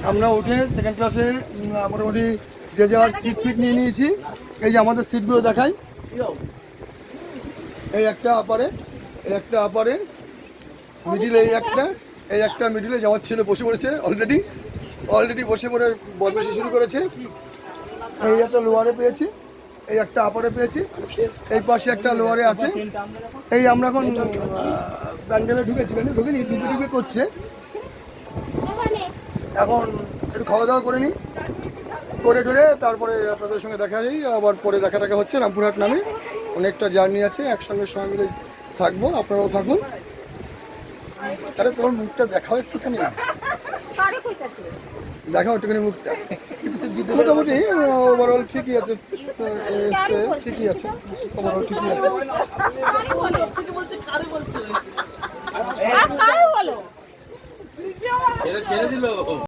আমরা উঠে সেকেন্ড ক্লাসে মোটামুটি যে যাওয়ার সিট ফিট নিয়ে নিয়েছি। এই যে আমাদের সিটগুলো দেখাই, এই একটা আপারে মিডিলে, এই একটা মিডিলে যাওয়ার ছেলে বসে পড়েছে অলরেডি বসে পড়ে বদমাশি শুরু করেছে। এই একটা লোয়ারে পেয়েছি, এই একটা আপারে পেয়েছি, এই পাশে একটা লোয়ারে আছে। এই আমরা এখন প্যান্ডেলে ঢুকিনি, টিপে করছে। এখন একটু খাওয়া দাওয়া করে নিই, করে তারপরে আপনাদের সঙ্গে দেখা যাই। আবার পরে দেখা হচ্ছে। রামপুরহাট নামে অনেকটা জার্নি আছে, একসঙ্গে সবাই মিলে থাকবো, আপনারাও থাকুন। তাহলে তোমার মুখটা দেখাও একটুখানি, দেখাও একটুখানি মুখটা। মোটামুটি ওভারঅল ঠিকই আছে, ওভারঅল ঠিকই আছে।